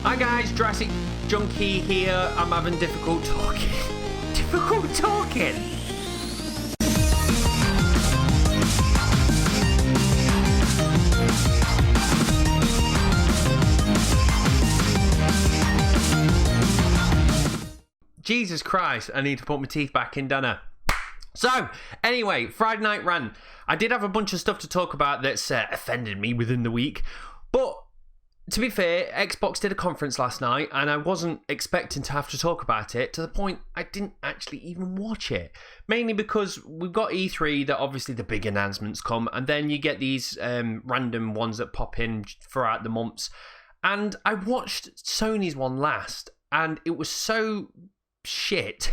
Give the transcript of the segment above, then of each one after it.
Hi guys, Jurassic Junkie here. I'm having difficult talking. Difficult talking? Jesus Christ, I need to put my teeth back in, don't I? So, anyway, Friday Night Rant. I did have a bunch of stuff to talk about that's offended me within the week, but to be fair, Xbox did a conference last night and I wasn't expecting to have to talk about it, to the point I didn't actually even watch it. Mainly because we've got E3 that obviously the big announcements come, and then you get these random ones that pop in throughout the months. And I watched Sony's one last and it was so shit,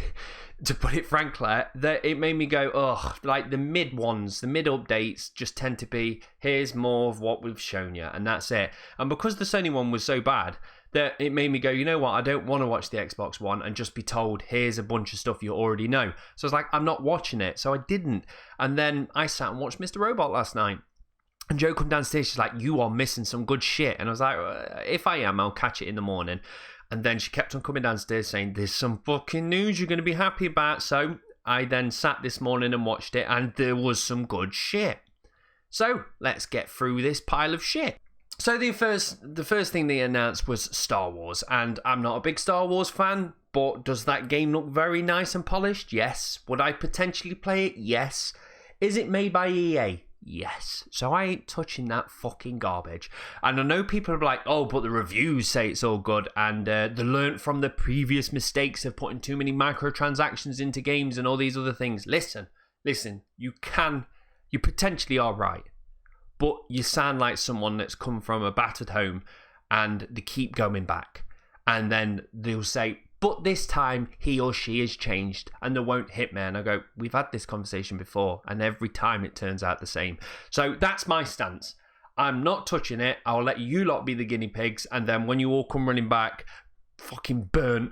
to put it frankly, that it made me go, ugh, like the mid ones, the mid updates just tend to be, here's more of what we've shown you, and that's it. And because the Sony one was so bad, that it made me go, you know what, I don't want to watch the Xbox one and just be told, here's a bunch of stuff you already know. So I was like, I'm not watching it, so I didn't. And then I sat and watched Mr. Robot last night. And Joe come downstairs, she's like, you are missing some good shit. And I was like, if I am, I'll catch it in the morning. And then she kept on coming downstairs saying, there's some fucking news you're going to be happy about. So I then sat this morning and watched it, and there was some good shit. So let's get through this pile of shit. So the first thing they announced was Star Wars. And I'm not a big Star Wars fan, but does that game look very nice and polished? Yes. Would I potentially play it? Yes. Is it made by EA? Yes. So I ain't touching that fucking garbage. And I know people are like, oh, but the reviews say it's all good, and they learnt from the previous mistakes of putting too many microtransactions into games and all these other things. Listen, you potentially are right, but you sound like someone that's come from a battered home and they keep going back, and then they'll say, but this time he or she has changed and they won't hit me. And I go, we've had this conversation before, and every time it turns out the same. So that's my stance. I'm not touching it. I'll let you lot be the guinea pigs, and then when you all come running back fucking burnt,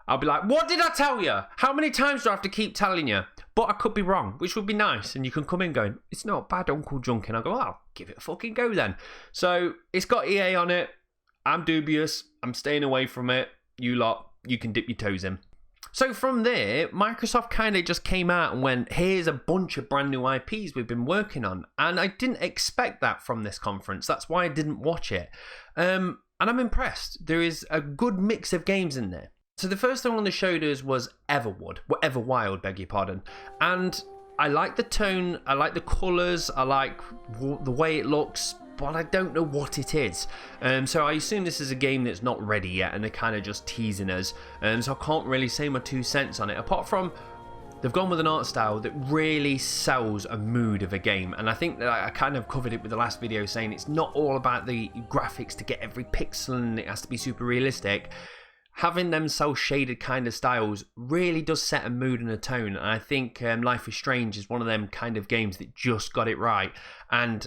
I'll be like, what did I tell you? How many times do I have to keep telling you? But I could be wrong, which would be nice. And you can come in going, it's not bad, Uncle Junkie. And I go, oh, I'll give it a fucking go then. So it's got EA on it. I'm dubious. I'm staying away from it. You lot, you can dip your toes in. So from there, Microsoft kind of just came out and went, here's a bunch of brand new IPs we've been working on. And I didn't expect that from this conference. That's why I didn't watch it. And I'm impressed. There is a good mix of games in there. So the first thing on the show was Everwild, beg your pardon. And I like the tone, I like the colours, I like the way it looks, but I don't know what it is. So I assume this is a game that's not ready yet, and they're kind of just teasing us. So I can't really say my 2 cents on it, apart from they've gone with an art style that really sells a mood of a game. And I think that I kind of covered it with the last video, saying it's not all about the graphics to get every pixel and it has to be super realistic. Having them cel-shaded kind of styles really does set a mood and a tone. And I think Life is Strange is one of them kind of games that just got it right. And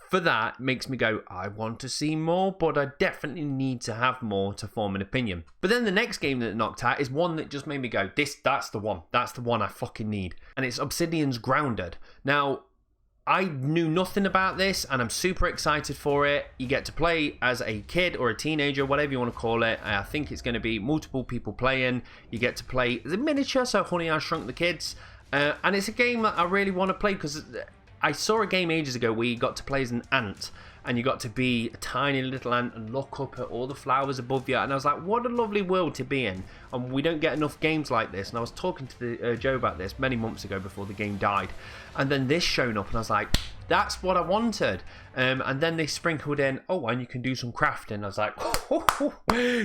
for that, makes me go, I want to see more, but I definitely need to have more to form an opinion. But then the next game that knocked out is one that just made me go, that's the one. That's the one I fucking need. And it's Obsidian's Grounded. Now, I knew nothing about this, and I'm super excited for it. You get to play as a kid or a teenager, whatever you want to call it. I think it's going to be multiple people playing. You get to play as a miniature, so Honey, I Shrunk the Kids. And it's a game that I really want to play, because I saw a game ages ago where you got to play as an ant, and you got to be a tiny little ant and look up at all the flowers above you. And I was like, what a lovely world to be in. And we don't get enough games like this. And I was talking to Joe about this many months ago before the game died. And then this shown up, and I was like, that's what I wanted. And then they sprinkled in, oh, and you can do some crafting. I was like,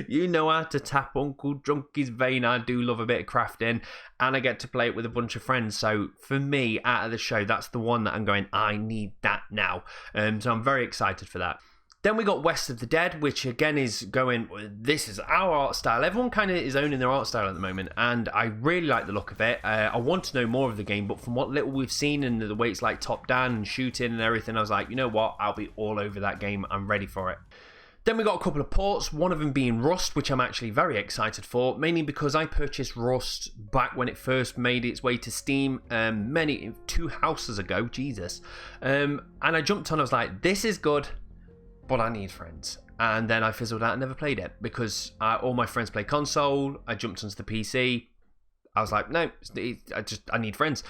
you know how to tap Uncle Junkie's vein. I do love a bit of crafting, and I get to play it with a bunch of friends. So for me, out of the show, that's the one that I'm going, I need that now. So I'm very excited for that. Then we got West of the Dead, which again is going, this is our art style. Everyone kind of is owning their art style at the moment, and I really like the look of it. I want to know more of the game, but from what little we've seen and the way it's like top down and shooting and everything, I was like, you know what, I'll be all over that game. I'm ready for it. Then we got a couple of ports, one of them being Rust, which I'm actually very excited for, mainly because I purchased Rust back when it first made its way to Steam 2 houses ago, Jesus. And I jumped on, I was like, this is good. but I need friends. And then I fizzled out and never played it because all my friends play console. I jumped onto the PC. I was like, no, I need friends.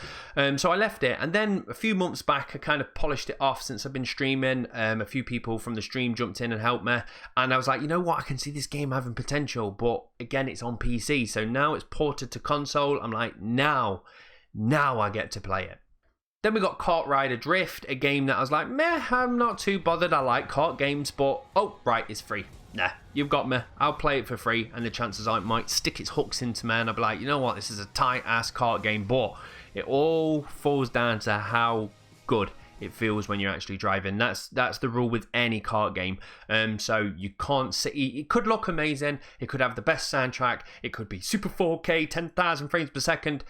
So I left it. And then a few months back, I kind of polished it off since I've been streaming. A few people from the stream jumped in and helped me. And I was like, you know what? I can see this game having potential. But again, it's on PC. So now it's ported to console. I'm like, now I get to play it. Then we got Kart Rider Drift, a game that I was like, meh, I'm not too bothered. I like kart games, but, oh, right, it's free. Nah, you've got me. I'll play it for free, and the chances are it might stick its hooks into me, and I'll be like, you know what, this is a tight-ass kart game, but it all falls down to how good it feels when you're actually driving. That's the rule with any kart game. So you can't see. It could look amazing. It could have the best soundtrack. It could be super 4K, 10,000 frames per second.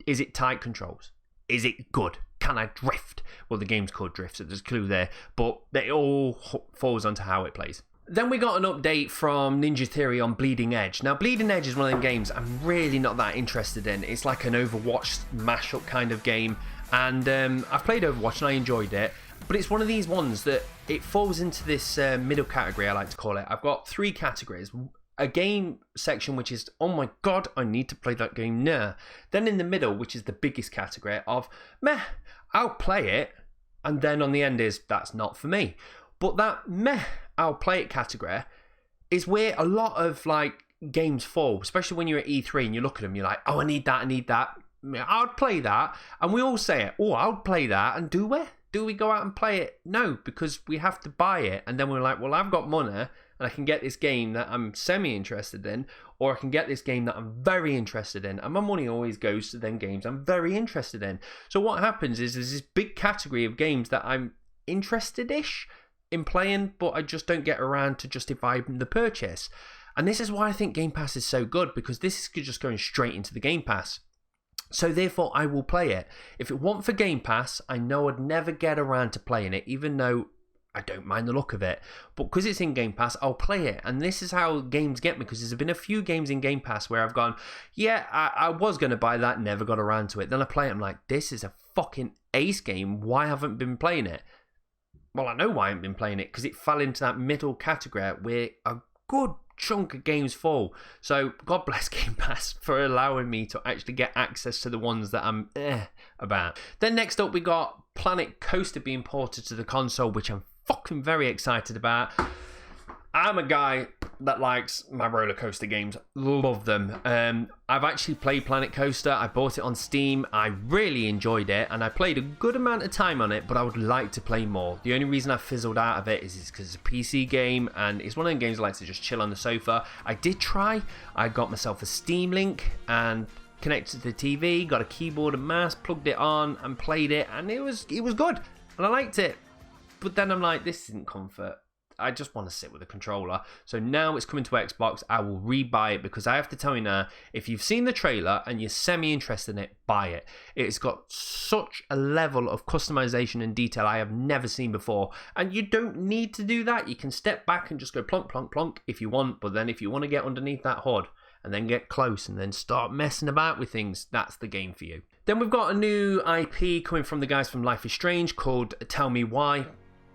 Is it tight controls? Is it good? Can I drift? Well, the game's called Drift, so there's a clue there. But it all falls onto how it plays. Then we got an update from Ninja Theory on Bleeding Edge. Now, Bleeding Edge is one of them games I'm really not that interested in. It's like an Overwatch mashup kind of game. And I've played Overwatch and I enjoyed it. But it's one of these ones that it falls into this middle category, I like to call it. I've got 3 categories. A game section which is, oh my god, I need to play that game now. Then in the middle, which is the biggest category of, meh, I'll play it. And then on the end is, that's not for me. But that meh, I'll play it category is where a lot of like games fall, especially when you're at E3 and you look at them, you're like, oh, I need that. I'll play that. And we all say it, oh, I'll play that. And do we? Do we go out and play it? No, because we have to buy it. And then we're like, well, I've got money. And I can get this game that I'm semi-interested in, or I can get this game that I'm very interested in. And my money always goes to them games I'm very interested in. So what happens is there's this big category of games that I'm interested-ish in playing, but I just don't get around to justifying the purchase. And this is why I think Game Pass is so good, because this is just going straight into the Game Pass. So therefore, I will play it. If it weren't for Game Pass, I know I'd never get around to playing it, even though I don't mind the look of it. But because it's in Game Pass, I'll play it. And this is how games get me, because there's been a few games in Game Pass where I've gone, yeah, I was going to buy that, never got around to it. Then I play it, I'm like, this is a fucking ace game. Why haven't I been playing it? Well, I know why I haven't been playing it, because it fell into that middle category where a good chunk of games fall. So God bless Game Pass for allowing me to actually get access to the ones that I'm about. Then next up we got Planet Coaster being ported to the console, which I'm fucking very excited about. I'm a guy that likes my roller coaster games. Love them. I've actually played Planet Coaster. I bought it on Steam. I really enjoyed it, and I played a good amount of time on it, but I would like to play more. The only reason I fizzled out of it is because it's a PC game, and it's one of the games I like to just chill on the sofa. I did try. I got myself a Steam Link and connected to the TV, got a keyboard and mouse, plugged it on, and played it, and it was good, and I liked it. But then I'm like, this isn't comfort. I just want to sit with a controller. So now it's coming to Xbox. I will rebuy it, because I have to tell you now, if you've seen the trailer and you're semi-interested in it, buy it. It's got such a level of customization and detail I have never seen before. And you don't need to do that. You can step back and just go plonk, plonk, plonk if you want. But then if you want to get underneath that hood and then get close and then start messing about with things, that's the game for you. Then we've got a new IP coming from the guys from Life is Strange called Tell Me Why.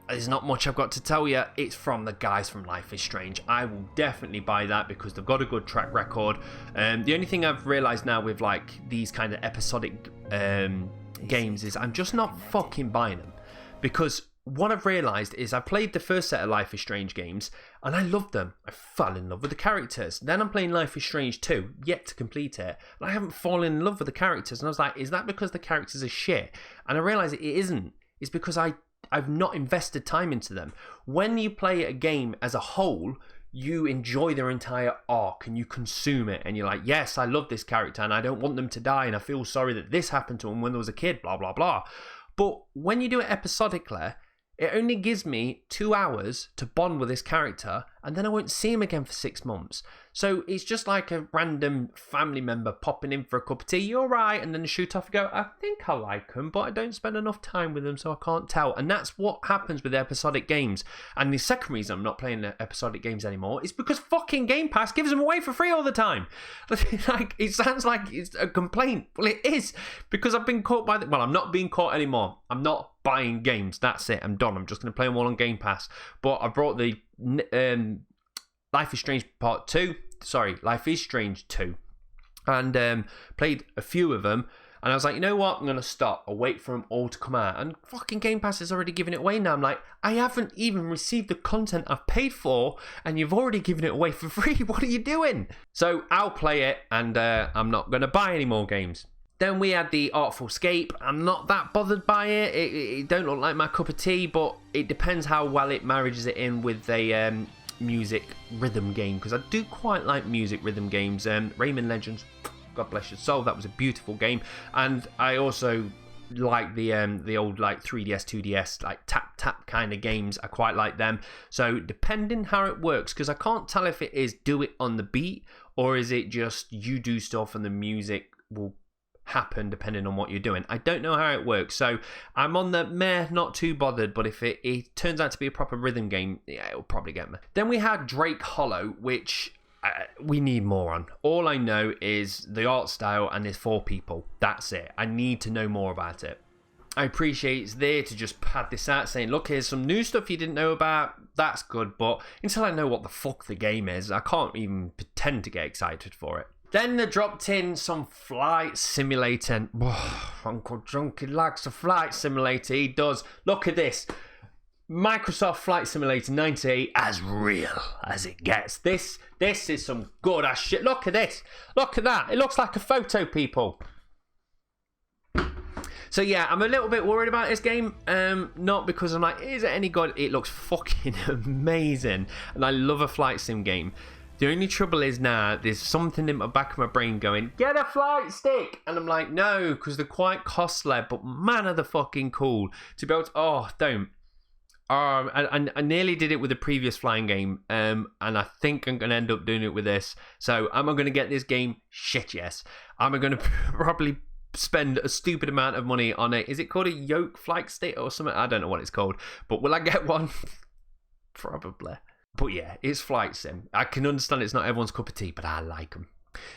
There's not much I've got to tell you. It's from the guys from Life is Strange. I will definitely buy that because they've got a good track record. The only thing I've realised now with like these kind of episodic games is I'm just not fucking buying them. Because what I've realised is I played the first set of Life is Strange games and I loved them. I fell in love with the characters. Then I'm playing Life is Strange 2, yet to complete it. And I haven't fallen in love with the characters. And I was like, is that because the characters are shit? And I realised it isn't. It's because I've not invested time into them. When you play a game as a whole, you enjoy their entire arc and you consume it. And you're like, yes, I love this character and I don't want them to die. And I feel sorry that this happened to them when there was a kid, blah, blah, blah. But when you do it episodically, it only gives me 2 hours to bond with this character and then I won't see him again for 6 months. So it's just like a random family member popping in for a cup of tea. You're right, and then the shoot off, you go, I think I like them, but I don't spend enough time with them, so I can't tell. And that's what happens with episodic games. And the second reason I'm not playing episodic games anymore is because fucking Game Pass gives them away for free all the time. Like, it sounds like it's a complaint. Well, it is, because I've been caught by well, I'm not being caught anymore. I'm not buying games. That's it. I'm done. I'm just going to play them all on Game Pass. But I brought the Life is Strange 2, and played a few of them. And I was like, you know what? I'm going to stop. I'll wait for them all to come out. And fucking Game Pass is already giving it away now. I'm like, I haven't even received the content I've paid for, and you've already given it away for free. What are you doing? So I'll play it, and I'm not going to buy any more games. Then we had the Artful Escape. I'm not that bothered by it. It don't look like my cup of tea, but it depends how well it marries it in with a music rhythm game, because I do quite like music rhythm games. Rayman Legends, God bless your soul, that was a beautiful game. And I also like the old like 3DS, 2DS, like tap kind of games. I quite like them. So depending how it works, because I can't tell if it is do it on the beat, or is it just you do stuff and the music will happen depending on what you're doing. I don't know how it works, so I'm on the meh, not too bothered, but if it turns out to be a proper rhythm game, yeah, it'll probably get me. Then we had Drake Hollow, which we need more on. All I know is the art style and there's 4 people. That's it. I need to know more about it. I appreciate it's there to just pad this out, saying, look, here's some new stuff you didn't know about. That's good, but until I know what the fuck the game is, I can't even pretend to get excited for it. Then they dropped in some flight simulator. Uncle Junkie likes a flight simulator. He does. Look at this. Microsoft Flight Simulator 98, as real as it gets. This is some good ass shit. Look at this. Look at that. It looks like a photo, people. So yeah, I'm a little bit worried about this game. Not because I'm like, is it any good? It looks fucking amazing. And I love a flight sim game. The only trouble is now there's something in the back of my brain going, get a flight stick! And I'm like, no, because they're quite costly, but man, are they fucking cool. To be able to, don't. I nearly did it with the previous flying game, and I think I'm going to end up doing it with this. So am I going to get this game? Shit, yes. Am I going to probably spend a stupid amount of money on it? Is it called a yoke flight stick or something? I don't know what it's called. But will I get one? Probably. But yeah, it's flight sim. I can understand it's not everyone's cup of tea, but I like them.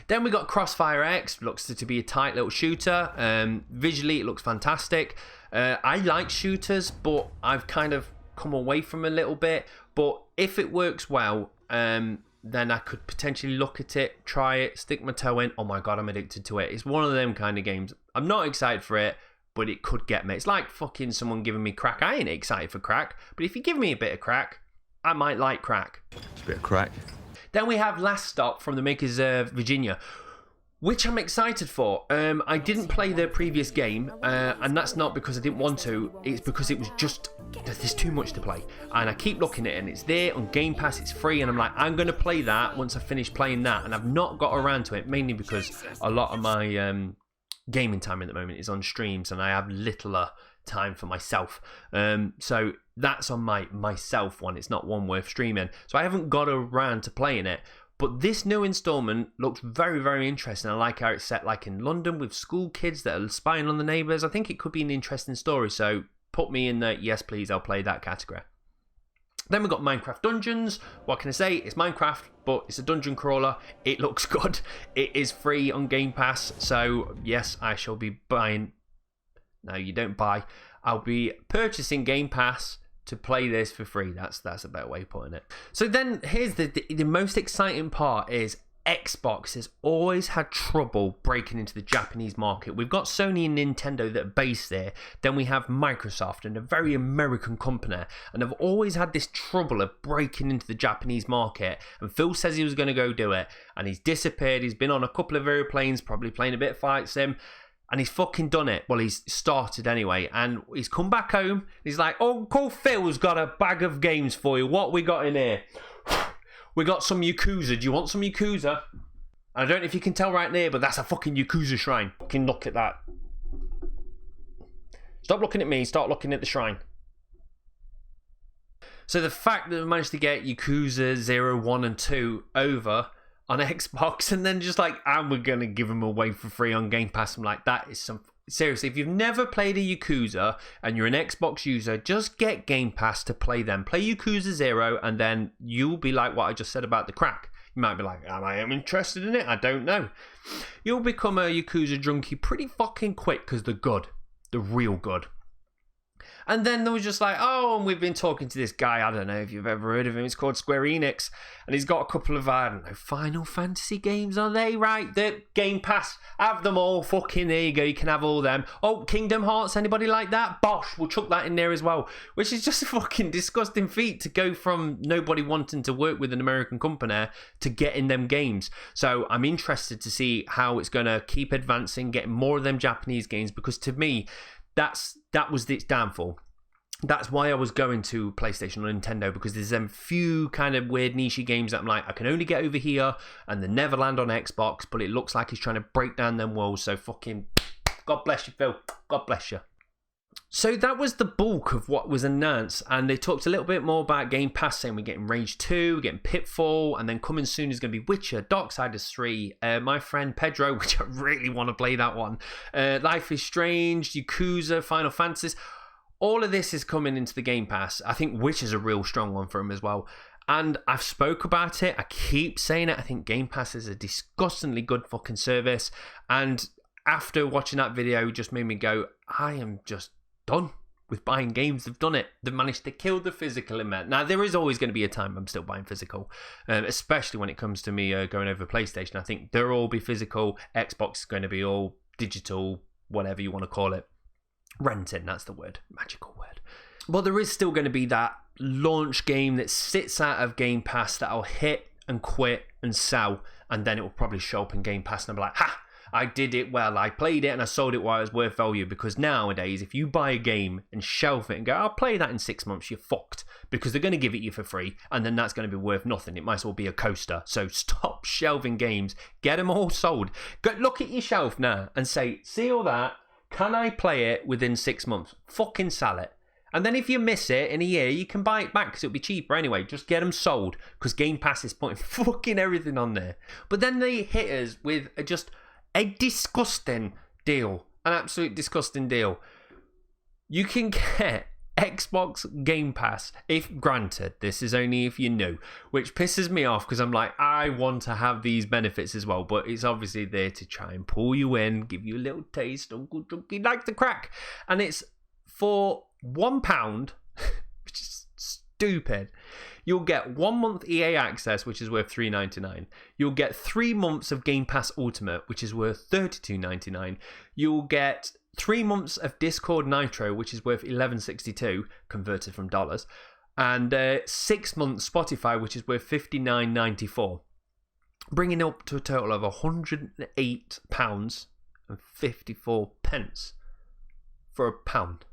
Then we got Crossfirex. Looks to be a tight little shooter. Visually, it looks fantastic. I like shooters, but I've kind of come away from a little bit. But if it works well, then I could potentially look at it, try it, stick my toe in. Oh my God, I'm addicted to it. It's one of them kind of games. I'm not excited for it, but it could get me. It's like fucking someone giving me crack. I ain't excited for crack, but if you give me a bit of crack, I might like crack. It's a bit of crack. Then we have Last Stop from the makers of Virginia, which I'm excited for. I didn't play the previous game, and that's not because I didn't want to. It's because it was just, there's too much to play. And I keep looking at it, and it's there on Game Pass, it's free, and I'm like, I'm going to play that once I finish playing that. And I've not got around to it, mainly because a lot of my gaming time at the moment is on streams, and I have littler time for myself. So that's on my myself one. It's not one worth streaming. So I haven't got around to playing it. But this new installment looks very, very interesting. I like how it's set like in London with school kids that are spying on the neighbours. I think it could be an interesting story. So put me in the yes, please, I'll play that category. Then we've got Minecraft Dungeons. What can I say? It's Minecraft, but it's a dungeon crawler. It looks good. It is free on Game Pass. So yes, I shall be buying. No, you don't buy. I'll be purchasing Game Pass to play this for free. That's a better way of putting it. So then here's the most exciting part is Xbox has always had trouble breaking into the Japanese market. We've got Sony and Nintendo that are based there. Then we have Microsoft and a very American company. And they've always had this trouble of breaking into the Japanese market. And Phil says he was going to go do it. And he's disappeared. He's been on a couple of airplanes, probably playing a bit of Fight Sim. And he's fucking done it. Well, he's started anyway. And he's come back home. He's like, Uncle Phil's got a bag of games for you. What we got in here? We got some Yakuza. Do you want some Yakuza? I don't know if you can tell right there, but that's a fucking Yakuza shrine. Fucking look at that. Stop looking at me. Start looking at the shrine. So the fact that we managed to get Yakuza 0, 1 and 2 over on Xbox and then just like, and we're going to give them away for free on Game Pass, I'm like, that is some... Seriously, if you've never played a Yakuza and you're an Xbox user, just get Game Pass to play them. Play Yakuza 0 and then you'll be like what I just said about the crack. You might be like, I am interested in it, I don't know. You'll become a Yakuza junkie pretty fucking quick because they're good. They're real good. And then there was just like, oh, and we've been talking to this guy, I don't know if you've ever heard of him, it's called Square Enix, and he's got a couple of, I don't know, Final Fantasy games, are they? Right, the Game Pass, have them all, fucking, there you go, you can have all them. Oh, Kingdom Hearts, anybody like that? Bosh, we'll chuck that in there as well, which is just a fucking disgusting feat to go from nobody wanting to work with an American company to getting them games. So I'm interested to see how it's going to keep advancing, getting more of them Japanese games, because to me, that was its downfall. That's why I was going to PlayStation or Nintendo, because there's them few kind of weird niche games that I'm like, I can only get over here, and they never land on Xbox, but it looks like he's trying to break down them walls, so fucking God bless you, Phil. God bless you. So that was the bulk of what was announced, and they talked a little bit more about Game Pass, saying we're getting Rage 2, we're getting Pitfall, and then coming soon is going to be Witcher, Darksiders 3, My Friend Pedro, which I really want to play that one, Life is Strange, Yakuza, Final Fantasy. All of this is coming into the Game Pass. I think Witcher's a real strong one for him as well. And I've spoke about it, I keep saying it, I think Game Pass is a disgustingly good fucking service, and after watching that video, it just made me go, I am just done with buying games. They've done it. They've managed to kill the physical in that. Now, there is always going to be a time I'm still buying physical, especially when it comes to me going over PlayStation. I think they'll all be physical. Xbox is going to be all digital, whatever you want to call it. Renting, that's the word. Magical word. But there is still going to be that launch game that sits out of Game Pass that I'll hit and quit and sell, and then it will probably show up in Game Pass and I'll be like, ha! I did it well, I played it and I sold it while it was worth value, because nowadays if you buy a game and shelf it and go, I'll play that in 6 months, you're fucked, because they're going to give it you for free and then that's going to be worth nothing. It might as well be a coaster. So stop shelving games, get them all sold. Go look at your shelf now and say, see all that, can I play it within 6 months? Fucking sell it. And then if you miss it in a year, you can buy it back because it'll be cheaper anyway. Just get them sold, because Game Pass is putting fucking everything on there. But then they hit us with just a disgusting deal. An absolute disgusting deal. You can get Xbox Game Pass, if granted, this is only if you know, which pisses me off because I'm like, I want to have these benefits as well, but it's obviously there to try and pull you in, give you a little taste, Uncle Junkie like the crack. And it's for £1, which is stupid. You'll get 1 month EA access, which is worth $3.99. You'll get 3 months of Game Pass Ultimate, which is worth $32.99. You'll get 3 months of Discord Nitro, which is worth $11.62 converted from dollars, and 6 months Spotify, which is worth $59.94, bringing up to a total of £108.54 for a pound.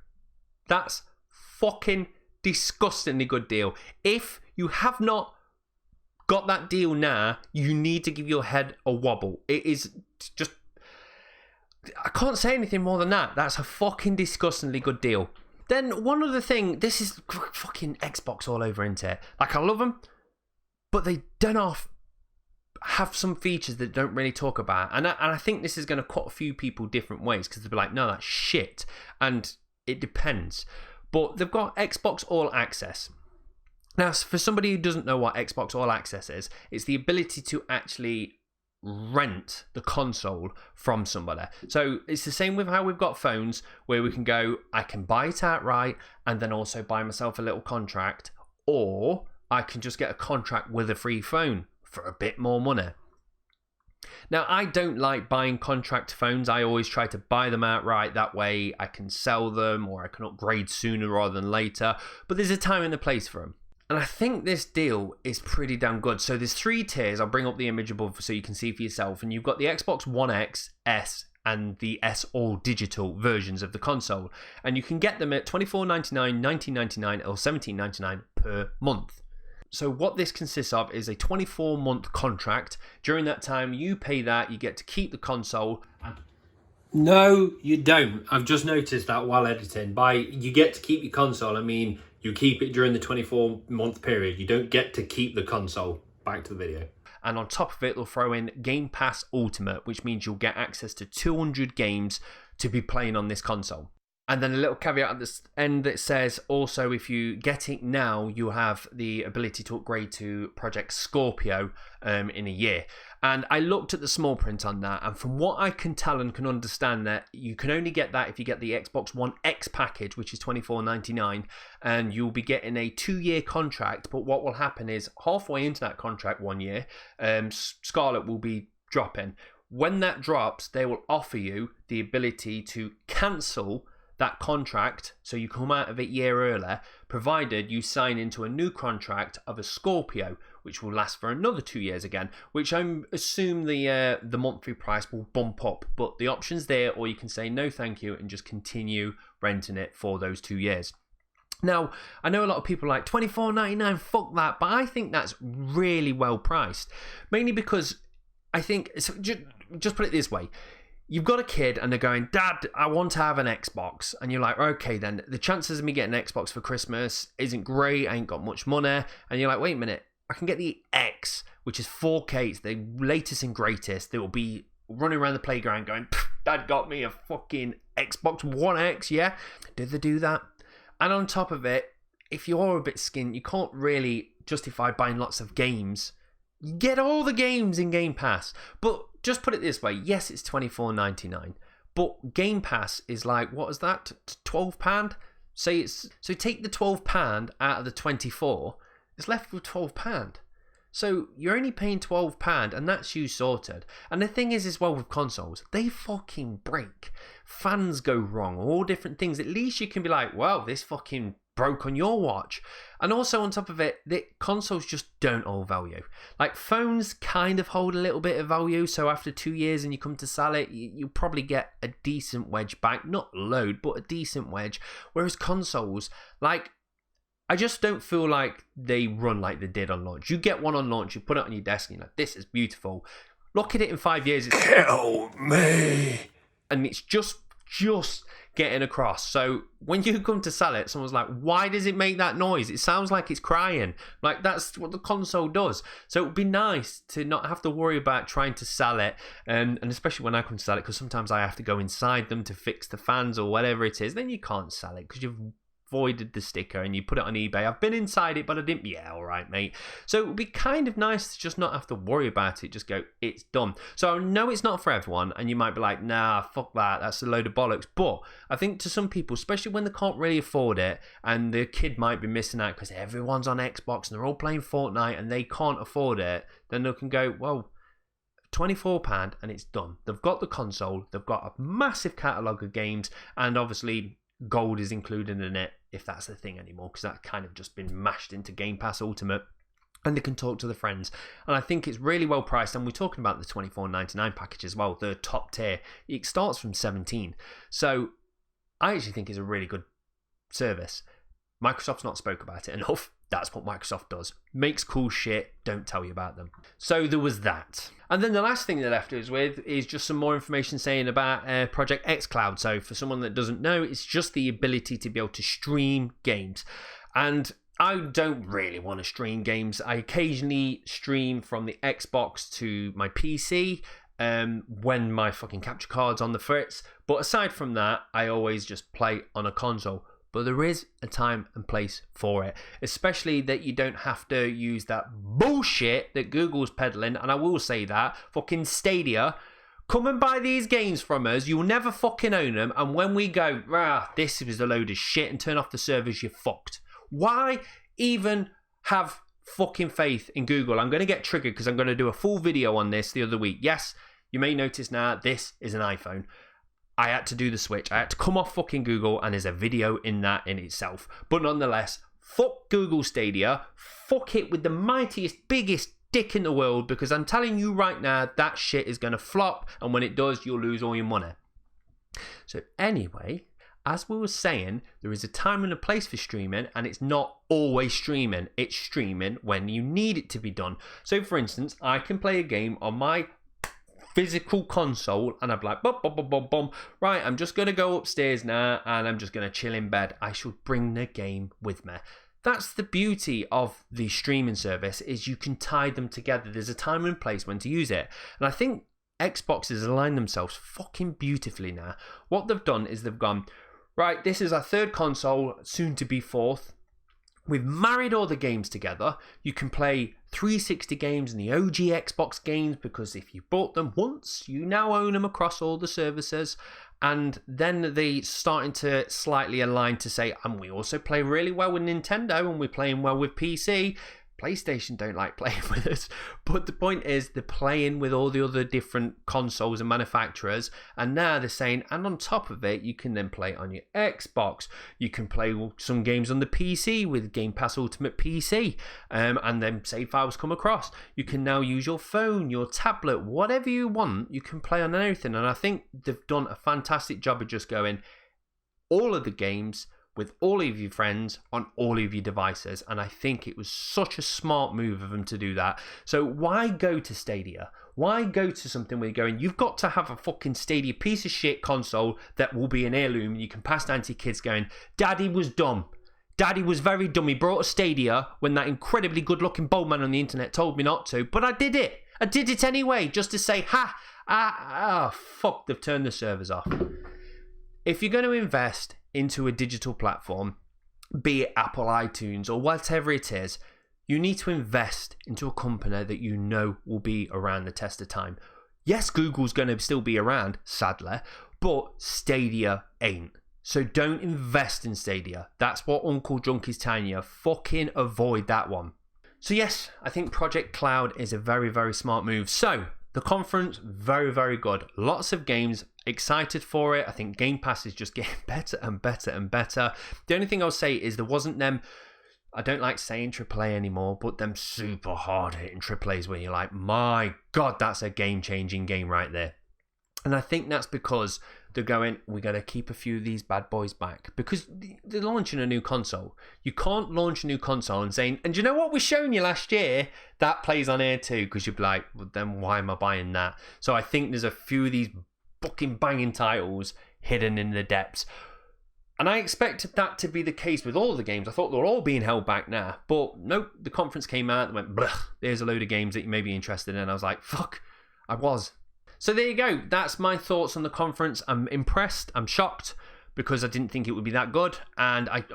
That's fucking disgustingly good deal. If you have not got that deal now, you need to give your head a wobble. It is just, I can't say anything more than that. That's a fucking disgustingly good deal. Then one other thing, this is fucking Xbox all over, isn't it? Like, I love them, but they don't have some features that don't really talk about. And I think this is going to cut a few people different ways, because they'll be like, no, that's shit. And it depends. But they've got Xbox All Access. Now, for somebody who doesn't know what Xbox All Access is, it's the ability to actually rent the console from somebody. So it's the same with how we've got phones, where we can go, I can buy it outright and then also buy myself a little contract, or I can just get a contract with a free phone for a bit more money. Now, I don't like buying contract phones. I always try to buy them outright. That way I can sell them, or I can upgrade sooner rather than later. But there's a time and a place for them. And I think this deal is pretty damn good. So there's 3 tiers. I'll bring up the image above so you can see for yourself. And you've got the Xbox One X, S, and the S All Digital versions of the console. And you can get them at $24.99, $19.99, or $17.99 per month. So what this consists of is a 24-month contract. During that time, you pay that, you get to keep the console. No, you don't. I've just noticed that while editing. By you get to keep your console, I mean You keep it during the 24-month period. You don't get to keep the console. Back to the video. And on top of it, they'll throw in Game Pass Ultimate, which means you'll get access to 200 games to be playing on this console. And then a little caveat at the end that says also if you get it now, you have the ability to upgrade to Project Scorpio in a year. And I looked at the small print on that, and from what I can tell and can understand, that you can only get that if you get the Xbox One X package, which is $24.99, and you'll be getting a 2-year contract. But what will happen is halfway into that contract 1 year, Scarlet will be dropping. When that drops, they will offer you the ability to cancel that contract, so you come out of it a year earlier, provided you sign into a new contract of a Scorpio, which will last for another 2 years again, which I assume the monthly price will bump up. But the option's there, or you can say no thank you and just continue renting it for those 2 years. Now, I know a lot of people are like, $24.99, fuck that, but I think that's really well priced. Mainly because I think, so just put it this way. You've got a kid and they're going, Dad, I want to have an Xbox. And you're like, okay, then the chances of me getting an Xbox for Christmas isn't great. I ain't got much money. And you're like, wait a minute, I can get the X, which is 4K. It's the latest and greatest. They will be running around the playground going, Dad got me a fucking Xbox One X, yeah? Did they do that? And on top of it, if you're a bit skint, you can't really justify buying lots of games. You get all the games in Game Pass. But just put it this way, yes, it's $24.99, but Game Pass is like, what is that? £12? So take the £12 out of the 24, it's left with £12. So you're only paying £12, and that's you sorted. And the thing is as well with consoles, they fucking break. Fans go wrong, all different things. At least you can be like, well, this fucking broke on your watch. And also on top of it, the consoles just don't hold value. Like phones kind of hold a little bit of value, so after 2 years and you come to sell it, you probably get a decent wedge back. Not load, but a decent wedge. Whereas consoles, like, I just don't feel like they run like they did on launch. You get one on launch, you put it on your desk, and you're like, this is beautiful. Look at it in 5 years. It's Help me. And it's just getting across. So when you come to sell it, someone's like, why does it make that noise? It sounds like it's crying. Like, that's what the console does. So it would be nice to not have to worry about trying to sell it, and especially when I come to sell it, because sometimes I have to go inside them to fix the fans or whatever it is. Then you can't sell it because you've voided the sticker and you put it on eBay. I've been inside it, but I didn't. Yeah, all right, mate. So it would be kind of nice to just not have to worry about it. Just go, it's done. So I know it's not for everyone, and you might be like, nah, fuck that. That's a load of bollocks. But I think to some people, especially when they can't really afford it, and the kid might be missing out because everyone's on Xbox and they're all playing Fortnite and they can't afford it, then they can go, well, £24 and it's done. They've got the console, they've got a massive catalogue of games, and obviously gold is included in it, if that's the thing anymore, because that's kind of just been mashed into Game Pass Ultimate, and they can talk to the friends. And I think it's really well priced, and we're talking about the $24.99 package as well, the top tier. It starts from $17, so I actually think it's a really good service. Microsoft's not spoke about it enough. That's what Microsoft does. Makes cool shit, don't tell you about them. So there was that. And then the last thing they left us with is just some more information saying about Project xCloud. So for someone that doesn't know, it's just the ability to be able to stream games. And I don't really want to stream games. I occasionally stream from the Xbox to my PC when my fucking capture card's on the fritz. But aside from that, I always just play on a console. But there is a time and place for it, especially that you don't have to use that bullshit that Google's peddling. And I will say that, fucking Stadia, come and buy these games from us. You'll never fucking own them. And when we go, this is a load of shit, and turn off the servers, you're fucked. Why even have fucking faith in Google? I'm going to get triggered because I'm going to do a full video on this the other week. Yes, you may notice now this is an iPhone. I had to do the switch. I had to come off fucking Google, and there's a video in that in itself. But nonetheless, fuck Google Stadia. Fuck it with the mightiest, biggest dick in the world, because I'm telling you right now, that shit is going to flop, and when it does, you'll lose all your money. So anyway, as we were saying, there is a time and a place for streaming, and it's not always streaming. It's streaming when you need it to be done. So for instance, I can play a game on my physical console, and I'd be like, bum, bum, bum, bum, bum. Right, I'm just going to go upstairs now and I'm just going to chill in bed. I should bring the game with me. That's the beauty of the streaming service, is you can tie them together. There's a time and place when to use it. And I think Xbox has aligned themselves fucking beautifully now. What they've done is they've gone, right, this is our third console, soon to be fourth. We've married all the games together. You can play 360 games and the OG Xbox games, because if you bought them once, you now own them across all the services. And then they starting to slightly align to say, and we also play really well with Nintendo, and we're playing well with PC. PlayStation don't like playing with us, but the point is they're playing with all the other different consoles and manufacturers, and now they're saying, and on top of it, you can then play on your Xbox. You can play some games on the PC with Game Pass Ultimate PC, and then save files come across. You can now use your phone, your tablet, whatever you want. You can play on anything, and I think they've done a fantastic job of just going all of the games with all of your friends on all of your devices. And I think it was such a smart move of them to do that. So why go to Stadia? Why go to something where you're going, you've got to have a fucking Stadia piece of shit console that will be an heirloom and you can pass down to your kids going, Daddy was dumb. Daddy was very dumb. He brought a Stadia when that incredibly good looking bald man on the internet told me not to, but I did it. I did it anyway, just to say, fuck, they've turned the servers off. If you're going to invest into a digital platform, be it Apple iTunes or whatever it is, you need to invest into a company that you know will be around the test of time. Yes, Google's going to still be around, sadly, but Stadia ain't. So don't invest in Stadia. That's what Uncle Junkie's telling you. Fucking avoid that one. So yes, I think Project Cloud is a very, very smart move. So the conference, very, very good. Lots of games. Excited for it. I think Game Pass is just getting better and better and better. The only thing I'll say is there wasn't them, I don't like saying AAA anymore, but them super hard hitting AAAs where you're like, my God, that's a game-changing game right there. And I think that's because they're going, we got to keep a few of these bad boys back, because they're launching a new console. You can't launch a new console and saying, and do you know what we've shown you last year? That plays on here too, because you'd be like, well, then why am I buying that? So I think there's a few of these fucking banging titles hidden in the depths. And I expected that to be the case with all the games. I thought they were all being held back now. But nope, the conference came out and went, there's a load of games that you may be interested in. And I was like, fuck, I was. So there you go. That's my thoughts on the conference. I'm impressed. I'm shocked because I didn't think it would be that good. And I'm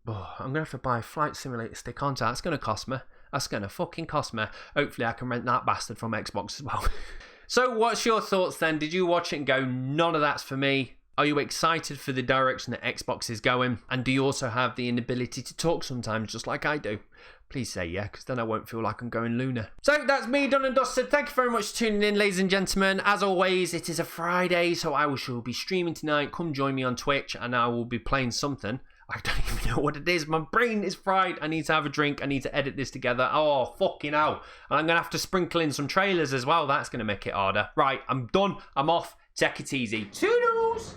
going to have to buy a Flight Simulator stick, aren't I? That's going to cost me. That's going to fucking cost me. Hopefully I can rent that bastard from Xbox as well. So what's your thoughts then? Did you watch it and go, none of that's for me? Are you excited for the direction that Xbox is going? And do you also have the inability to talk sometimes, just like I do? Please say yeah, because then I won't feel like I'm going lunar. So that's me done and dusted. Thank you very much for tuning in, ladies and gentlemen. As always, it is a Friday, so I shall be streaming tonight. Come join me on Twitch and I will be playing something. I don't even know what it is. My brain is fried. I need to have a drink. I need to edit this together. Oh, fucking hell. And I'm going to have to sprinkle in some trailers as well. That's going to make it harder. Right, I'm done. I'm off. Take it easy. Toodles!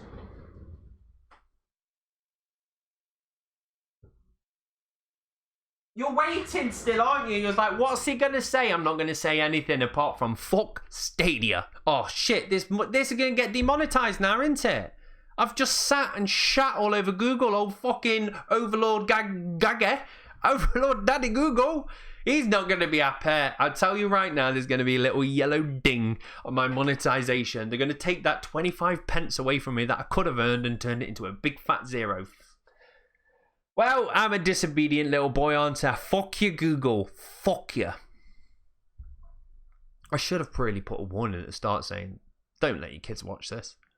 You're waiting still, aren't you? You're like, what's he going to say? I'm not going to say anything apart from fuck Stadia. Oh, shit. This is going to get demonetized now, isn't it? I've just sat and shat all over Google, old fucking Overlord Overlord Daddy Google. He's not going to be happy. I'll tell you right now, there's going to be a little yellow ding on my monetization. They're going to take that 25 pence away from me that I could have earned and turn it into a big fat zero. Well, I'm a disobedient little boy, aren't I? Fuck you, Google. Fuck you. I should have probably put a warning at the start saying, don't let your kids watch this.